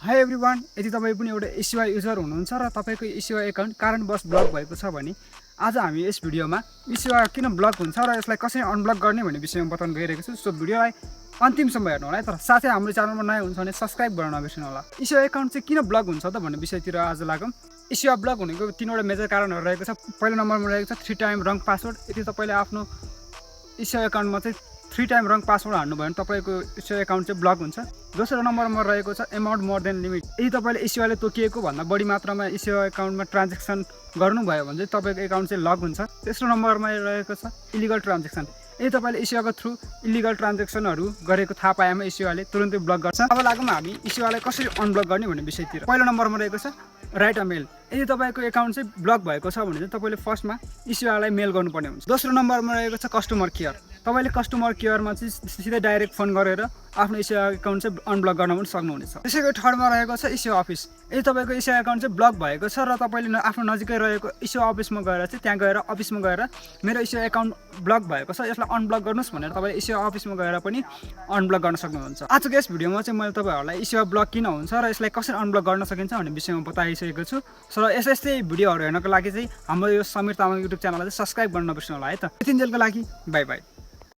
High everyone, यदि तपाईँ पनि एउटा eSewa युजर हुनुहुन्छ र तपाईँको eSewa एकाउन्ट कारणवश ब्लक भएको छ भने आज हामी यस भिडियोमा eSewa किन ब्लक हुन्छ र यसलाई कसरी अनब्लक गर्ने भन्ने विषयमा बताउन गइरहेको छु। सो भिडियोलाई अन्तिमसम्म हेर्नु होला है। तर साथै हाम्रो च्यानलमा नयाँ हुनुहुन्छ भने सब्स्क्राइब गर्न नबिर्सनु होला। eSewa एकाउन्ट चाहिँ किन ब्लक हुन्छ त भन्ने विषयतिर आज लागौँ। eSewa ब्लक हुनेको तीनवटा मेजर कारणहरू रहेको छ। पहिलो नम्बरमा रहेको छ 3 टाइम रङ पासवर्ड। यदि तपाईँले आफ्नो eSewa एकाउन्टमा चाहिँ 3 टाइम रङ पासवर्ड हाल्नु भयो भने तपाईँको eSewa एकाउन्ट चाहिँ ब्लक हुन्छ। दोस्रो नम्बरमा रहेको छ एमाउन्ट मोर देन लिमिट। यदि तपाईँले eSewaले तोकिएको भन्दा बढी मात्रामा eSewa एकाउन्टमा ट्रान्जेक्सन गर्नुभयो भने चाहिँ तपाईँको एकाउन्ट चाहिँ लक हुन्छ। तेस्रो नम्बरमा रहेको छ इलिगल ट्रान्जेक्सन। यदि तपाईँले eSewaको थ्रु इलिगल ट्रान्जेक्सनहरू गरेको थाहा पाएमा eSewaले तुरुन्तै ब्लक गर्छ। अब लागौँ हामी eSewaलाई कसरी अनब्लक गर्ने भन्ने विषयतिर। पहिलो नम्बरमा रहेको छ राइट अ मेल। यदि तपाईँको एकाउन्ट चाहिँ ब्लक भएको छ भने चाहिँ तपाईँले फर्स्टमा eSewaलाई मेल गर्नुपर्ने हुन्छ। दोस्रो नम्बरमा रहेको छ कस्टमर केयर। तपाईँले कस्टमर केयरमा चाहिँ सिधै डाइरेक्ट फोन गरेर आफ्नो eSewa एकाउन्ट चाहिँ अनब्लक गर्न पनि सक्नुहुनेछ। त्यसैको थर्डमा रहेको छ eSewa अफिस। यदि तपाईँको eSewa एकाउन्ट चाहिँ ब्लक भएको छ र तपाईँले आफ्नो नजिकै रहेको eSewa अफिसमा गएर चाहिँ त्यहाँ गएर अफिसमा गएर मेरो eSewa एकाउन्ट ब्लक भएको छ, यसलाई अनब्लक गर्नुहोस् भनेर तपाईँले eSewa अफिसमा गएर पनि अनब्लक गर्न सक्नुहुन्छ। आजको यस भिडियोमा चाहिँ मैले तपाईँहरूलाई eSewa ब्लक किन हुन्छ र यसलाई कसरी अनब्लक गर्न सकिन्छ भन्ने विषयमा बताइसकेको छु। र यस्तै भिडियोहरू हेर्नको लागि चाहिँ हाम्रो यो समीर तामाङ युट्युब च्यानललाई चाहिँ सब्स्क्राइब गर्न नबिर्सनु होला है त। यतिन्जेलको लागि बाई बाई।